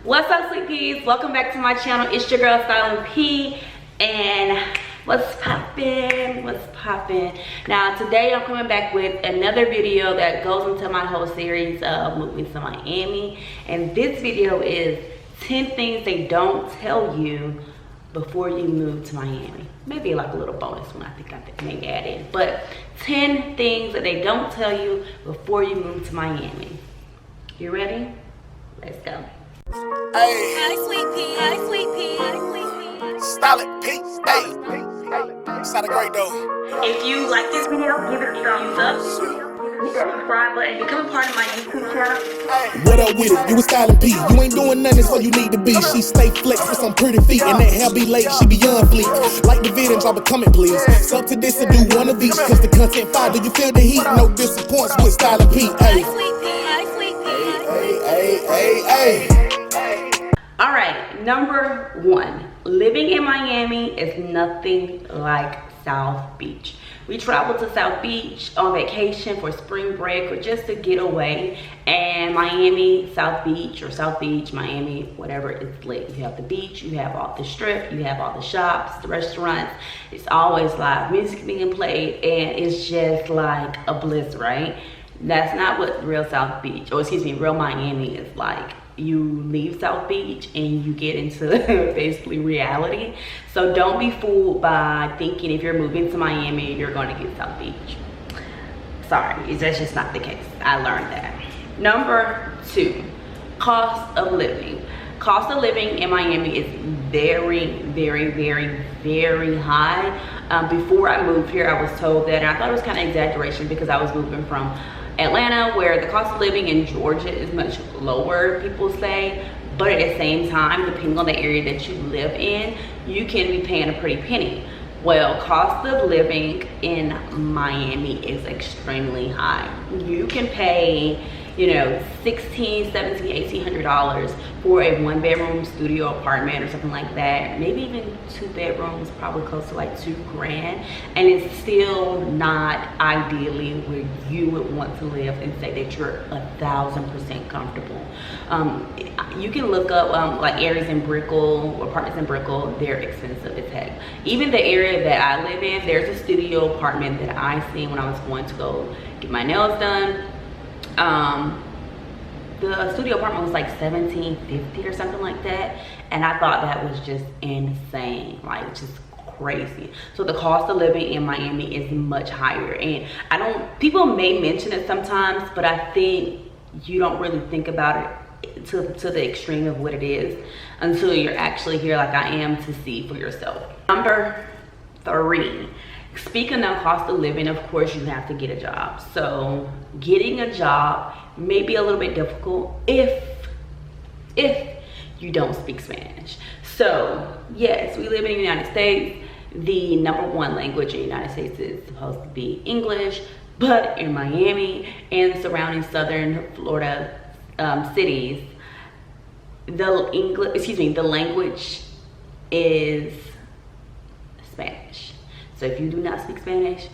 What's up, sweet peas? Welcome back to my channel. It's your girl Styling P, and what's poppin'? Now today I'm coming back with another video that goes into my whole series of moving to Miami, and this video is 10 things they don't tell you before you move to Miami. Maybe like a little bonus one I think I could maybe add in, but 10 things that they don't tell you before you move to Miami. You ready? Let's go. Hey, Hi, sweet pea. Hi, sweet pea. Hi, sweet pea. Style it, P. Hey, sounded great though. If you like this video, give it a thumbs up. Hit that subscribe button. Become a part of my YouTube channel. What up with it? You a Styling P. You ain't doing nothing, so you need to be. She stay flex with some pretty feet, and that hair be late, she beyond fleek. Like the vid and drop a comment, please. Sub to this and do one of each, cause the content fire. Do you feel the heat? No disappoints with Styling P. Hi, Hey, sweet pea. Hi, sweet pea. hey. All right, number one, living in Miami is nothing like South Beach. We traveled to South Beach on vacation for spring break or just to get away, and Miami, South Beach, Miami, whatever, it's lit. You have the beach, you have all the strip, you have all the shops, the restaurants. It's always live music being played, and it's just like a bliss, right? That's not what real South Beach, or excuse me, real Miami is like. You leave South Beach and you get into basically reality. So don't be fooled by thinking if you're moving to Miami, you're going to get South Beach. Sorry, that's just not the case. I learned that. Number two, cost of living. Cost of living in Miami is very, very, very, very high. Before I moved here, I was told that, and I thought it was kind of exaggeration because I was moving from Atlanta, where the cost of living in Georgia is much lower, people say, but at the same time, depending on the area that you live in, you can be paying a pretty penny. Well, cost of living in Miami is extremely high. You can pay, you know, $1,600, $1,700, $1,800 for a one-bedroom studio apartment or something like that. Maybe even 2 bedrooms, probably close to like $2,000, and it's still not ideally where you would want to live and say that you're 1,000% comfortable. You can look up like areas in Brickell, apartments in Brickell. They're expensive as heck. Even the area that I live in, there's a studio apartment that I seen when I was going to go get my nails done. The studio apartment was like $1,750 or something like that, and I thought that was just insane, like just crazy. So the cost of living in Miami is much higher, and people may mention it sometimes, but I think you don't really think about it to the extreme of what it is until you're actually here like I am to see for yourself. Number three, speaking of cost of living, of course you have to get a job. So getting a job may be a little bit difficult if you don't speak Spanish. So yes, we live in the United States. The #1 language in the United States is supposed to be English, but in Miami and surrounding southern Florida cities, the language is Spanish. So if you do not speak Spanish,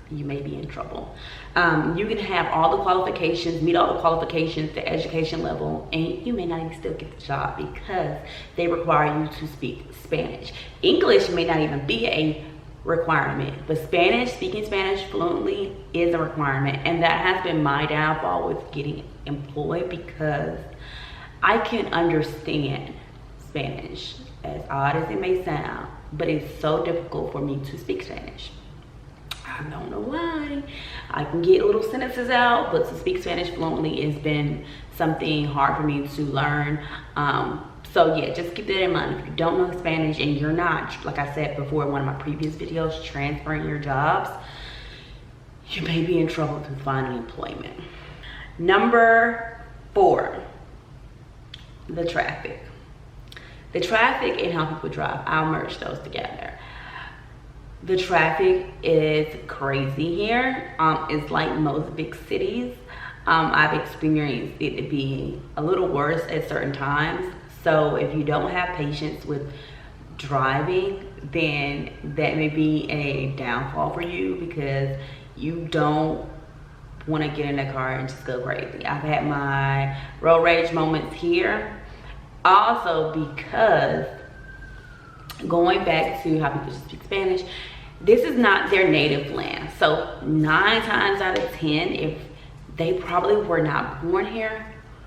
you may be in trouble. You can have all the qualifications, meet all the qualifications, the education level, and you may not even still get the job because they require you to speak Spanish. English may not even be a requirement, but speaking Spanish fluently is a requirement, and that has been my downfall with getting employed because I can understand Spanish, as odd as it may sound, but it's so difficult for me to speak Spanish. I don't know why. I can get little sentences out, but to speak Spanish fluently has been something hard for me to learn. So yeah, just keep that in mind. If you don't know Spanish and you're not, like I said before in one of my previous videos, transferring your jobs, you may be in trouble to finding employment. Number 4, the traffic. The traffic and how people drive, I'll merge those together. The traffic is crazy here. It's like most big cities. I've experienced it to be a little worse at certain times. So if you don't have patience with driving, then that may be a downfall for you because you don't want to get in the car and just go crazy. I've had my road rage moments here, Also, because going back to how people speak Spanish, this is not their native land. So 9 times out of 10, if they probably were not born here,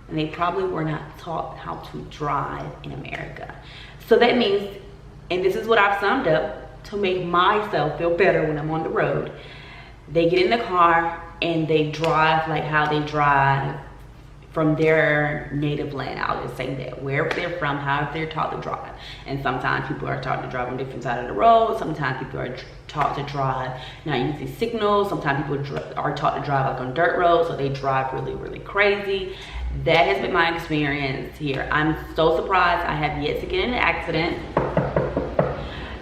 and they probably were not taught how to drive in America. So that means, and this is what I've summed up to make myself feel better when I'm on the road, they get in the car and they drive like how they drive from their native land. I'll just say that, wherever they're from, how they're taught to drive. And sometimes people are taught to drive on different sides of the road. Sometimes people are taught to drive not using signals. Sometimes people are taught to drive like on dirt roads, so they drive really, really crazy. That has been my experience here. I'm so surprised I have yet to get in an accident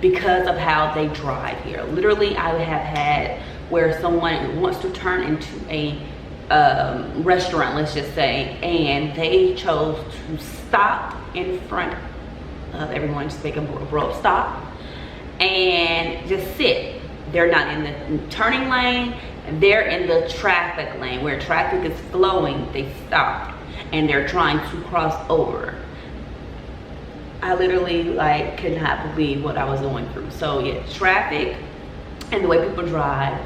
because of how they drive here. Literally, I have had where someone wants to turn into a restaurant, let's just say, and they chose to stop in front of everyone, just make a abrupt stop and just sit. They're not in the turning lane, they're in the traffic lane where traffic is flowing. They stopped and they're trying to cross over. I literally like could not believe what I was going through. So yeah, traffic and the way people drive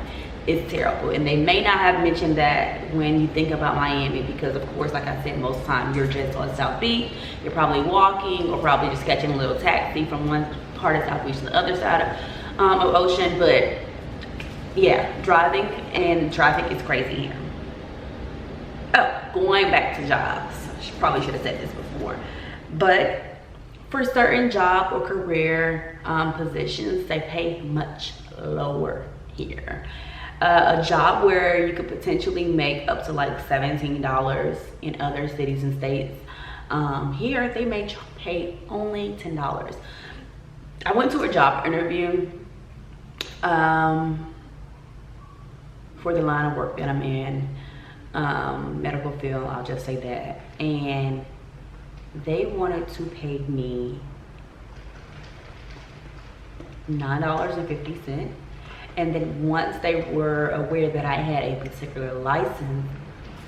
is terrible. And they may not have mentioned that when you think about Miami, because of course, like I said, most of the time you're just on South Beach, you're probably walking or probably just catching a little taxi from one part of South Beach to the other side of ocean. But yeah, driving and traffic is crazy here. Oh, going back to jobs, probably should have said this before, but for certain job or career positions, they pay much lower here. A job where you could potentially make up to like $17 in other cities and states, here they may pay only $10. I went to a job interview for the line of work that I'm in, medical field, I'll just say that, and they wanted to pay me $9.50. And then once they were aware that I had a particular license,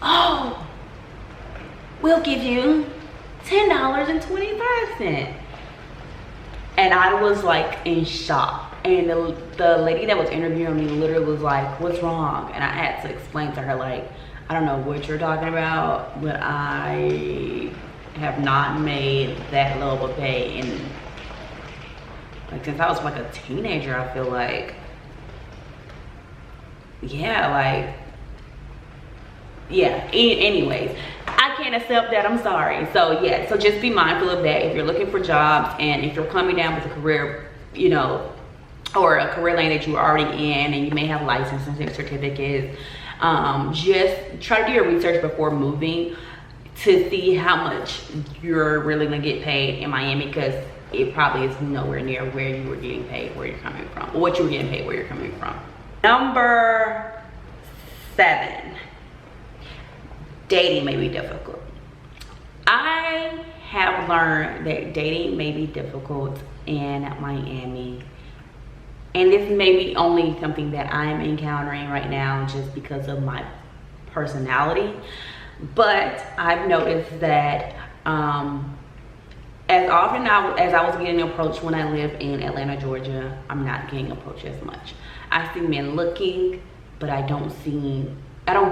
oh, we'll give you $10.25. And I was like in shock. And the lady that was interviewing me literally was like, what's wrong? And I had to explain to her, like, I don't know what you're talking about, but I have not made that low of a pay in, like, since I was like a teenager. I feel like, yeah, like, yeah, anyways, I can't accept that, I'm sorry. So yeah, so just be mindful of that if you're looking for jobs, and if you're coming down with a career, you know, or a career lane that you're already in and you may have licensing certificates, just try to do your research before moving to see how much you're really gonna get paid in Miami, because it probably is nowhere near where you were getting paid where you're coming from, or what you were getting paid where you're coming from. Number 7, dating may be difficult. I have learned that dating may be difficult in Miami, and this may be only something that I'm encountering right now just because of my personality. But I've noticed that as often as I was getting approached when I lived in Atlanta, Georgia, I'm not getting approached as much. I see men looking, but I don't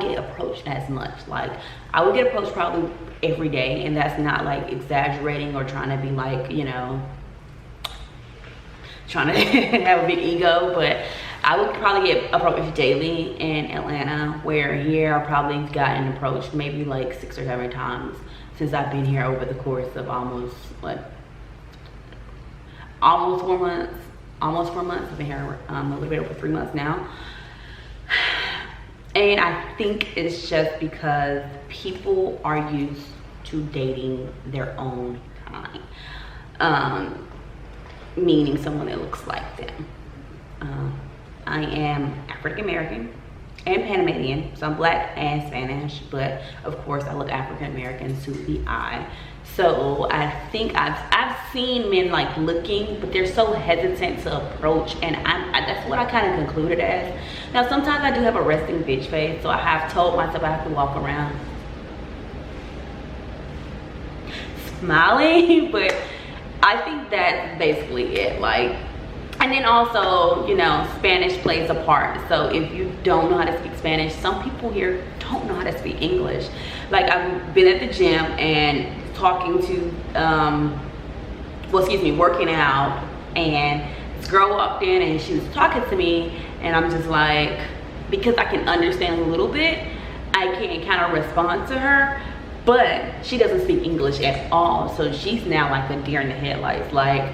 get approached as much. Like, I would get approached probably every day, and that's not like exaggerating or trying to be like, you know, trying to have a big ego, but I would probably get approached daily in Atlanta, where here I've probably gotten approached maybe like 6 or 7 times since I've been here over the course of almost 4 months. I've been here a little bit over 3 months now. And I think it's just because people are used to dating their own kind, meaning someone that looks like them. I am African American and Panamanian, so I'm black and Spanish, but of course I look African American to the eye. So I think I've seen men like looking, but they're so hesitant to approach, and that's what I kind of concluded as. Now sometimes I do have a resting bitch face, so I have told myself I have to walk around smiling. But I think that's basically it. Like, and then also, you know, Spanish plays a part. So if you don't know how to speak Spanish, some people here don't know how to speak English. Like, I've been at the gym and talking to, working out, and this girl walked in and she was talking to me, and I'm just like, because I can understand a little bit, I can kind of respond to her, but she doesn't speak English at all. So she's now like a deer in the headlights, like,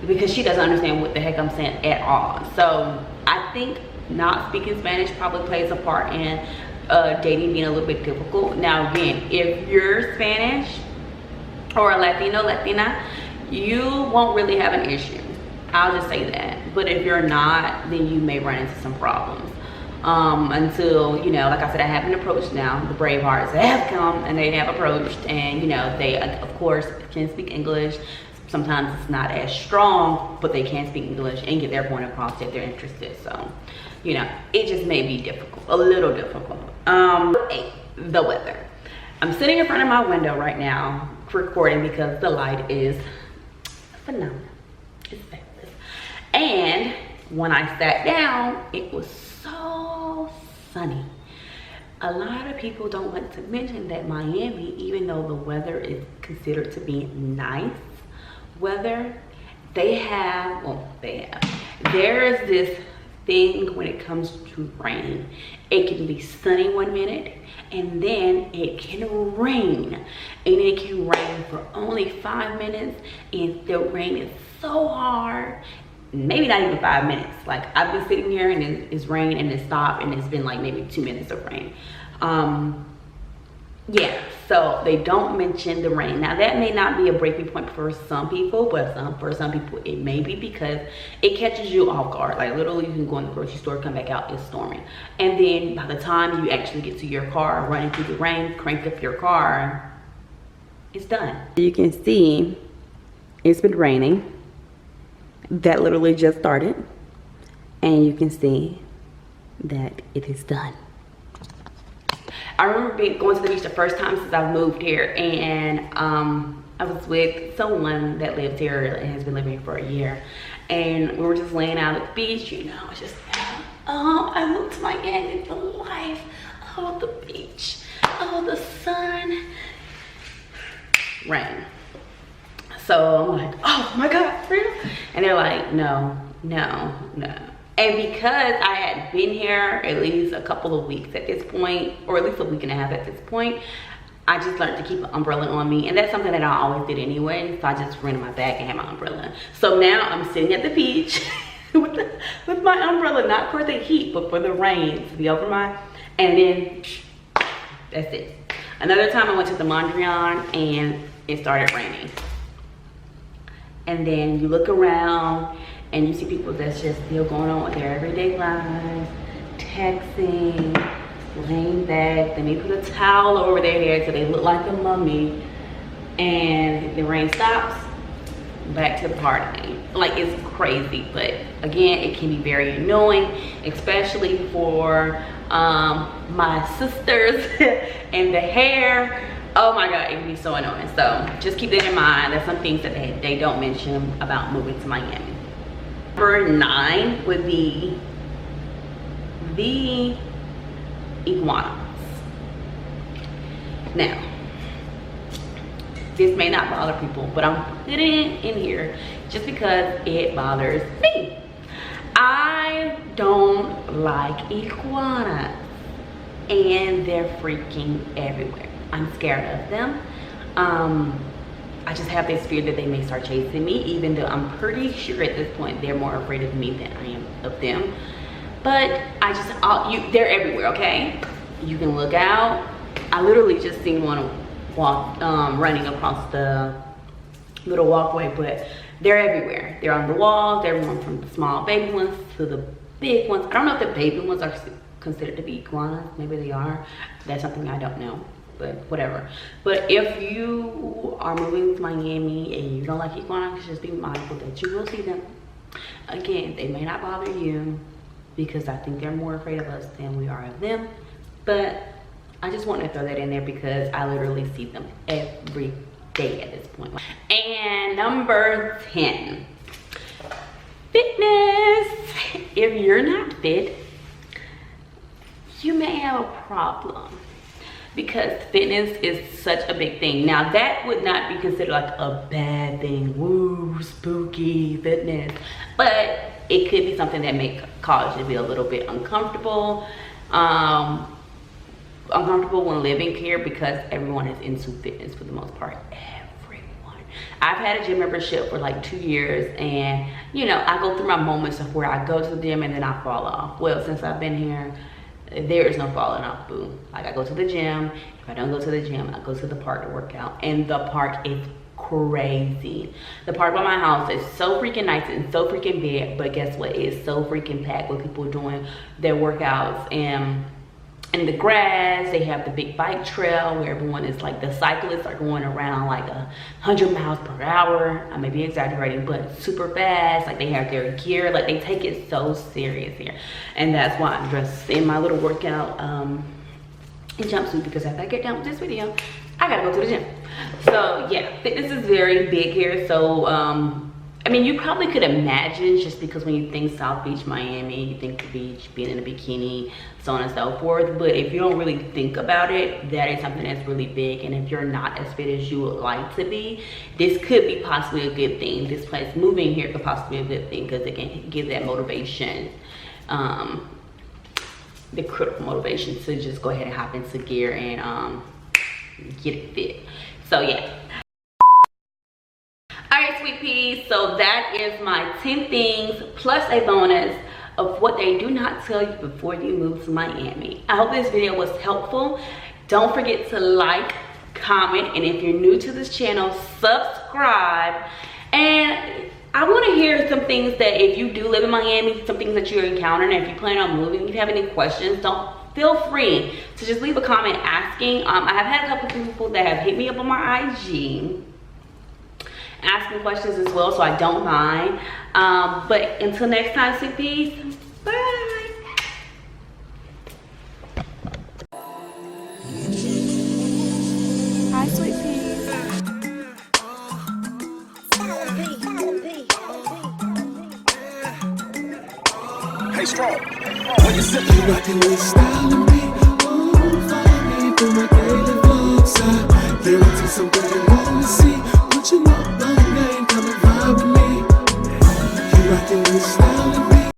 because she doesn't understand what the heck I'm saying at all. So I think not speaking Spanish probably plays a part in dating being a little bit difficult. Now again, if you're Spanish or a Latino, Latina, you won't really have an issue. I'll just say that. But if you're not, then you may run into some problems. Until, you know, like I said, I have been approached now. The brave hearts have come and they have approached, and, you know, they of course can speak English. Sometimes it's not as strong, but they can speak English and get their point across if they're interested. So, you know, it just may be difficult, a little difficult. 8, the weather. I'm sitting in front of my window right now recording because the light is phenomenal. It's fabulous. And when I sat down, it was so sunny. A lot of people don't like to mention that Miami, even though the weather is considered to be nice weather, there's this thing when it comes to rain. It can be sunny one minute, and then it can rain, and it can rain for only 5 minutes, and the rain is so hard, maybe not even 5 minutes. Like, I've been sitting here and it's rained and it stopped, and it's been like maybe 2 minutes of rain. Yeah, so they don't mention the rain. Now that may not be a breaking point for some people, but for some people it may be, because it catches you off guard. Like, literally, you can go in the grocery store, come back out, it's storming, and then by the time you actually get to your car, running through the rain, crank up your car, it's done. You can see it's been raining. That literally just started, and you can see that it is done. I remember going to the beach the first time since I've moved here, and I was with someone that lived here and has been living here for a year, and we were just laying out at the beach, you know. It's just, I moved to Miami for life. Oh, the beach, oh, the sun, rain. So I'm like, oh my God, for real? And they're like, no. And because I had been here at least a couple of weeks at this point, or at least a week and a half at this point, I just learned to keep an umbrella on me. And that's something that I always did anyway. So I just ran in my bag and had my umbrella. So now I'm sitting at the beach with my umbrella, not for the heat, but for the rain to be over my, and then that's it. Another time I went to the Mondrian and it started raining. And then you look around and you see people that's just still going on with their everyday lives, texting, laying back. They may put a towel over their head so they look like a mummy. And the rain stops, back to the party. Like, it's crazy. But again, it can be very annoying, especially for my sisters and the hair. Oh my God, it can be so annoying. So just keep that in mind. That's some things that they don't mention about moving to Miami. Number 9 would be the iguanas. Now, this may not bother people, but I'm putting it in here just because it bothers me. I don't like iguanas, and they're freaking everywhere. I'm scared of them. I just have this fear that they may start chasing me, even though I'm pretty sure at this point they're more afraid of me than I am of them. But they're everywhere, okay? You can look out. I literally just seen one walk, running across the little walkway, but they're everywhere. They're on the walls. They're going from the small baby ones to the big ones. I don't know if the baby ones are considered to be iguanas. Maybe they are. That's something I don't know. But whatever. But if you are moving to Miami and you don't like iguanas, just be mindful that you will see them. Again, they may not bother you because I think they're more afraid of us than we are of them. But I just want to throw that in there because I literally see them everywhere. day at this point. And number 10, fitness. If you're not fit, you may have a problem, because fitness is such a big thing. Now that would not be considered like a bad thing, woo, spooky fitness, but it could be something that may cause you to be a little bit uncomfortable. Uncomfortable when living here, because everyone is into fitness for the most part. Everyone. I've had a gym membership for like 2 years, and you know, I go through my moments of where I go to the gym and then I fall off. Well, since I've been here, there is no falling off, boo. Like, I go to the gym. If I don't go to the gym, I go to the park to work out, and the park is crazy. The park by my house is so freaking nice and so freaking big, but guess what? It's so freaking packed with people doing their workouts. And in the grass, they have the big bike trail where everyone is like, the cyclists are going around like 100 miles per hour. I may be exaggerating, but super fast. Like, they have their gear, like they take it so serious here. And that's why I'm dressed in my little workout in jumpsuit, because after I get done with this video, I gotta go to the gym. So yeah, fitness is very big here. So I mean, you probably could imagine, just because when you think South Beach, Miami, you think the beach, being in a bikini, so on and so forth. But if you don't really think about it, that is something that's really big. And if you're not as fit as you would like to be, this could be possibly a good thing. This place, moving here, could possibly be a good thing, because it can give that motivation, the critical motivation to just go ahead and hop into gear and get it fit. So yeah. Alright, sweet peas, so that is my 10 things plus a bonus of what they do not tell you before you move to Miami. I hope this video was helpful. Don't forget to like, comment, and if you're new to this channel, subscribe. And I want to hear some things that, if you do live in Miami, some things that you're encountering, and if you plan on moving, if you have any questions, don't feel free to just leave a comment asking. I have had a couple of people that have hit me up on my IG asking questions as well, so I don't mind. But until next time, sweet peas, bye. Hi, sweet peas. Hey, strong. When you sit You rockin' with style and beat. Oh, follow me through my daily vlogs. Guarantee something you wanna see.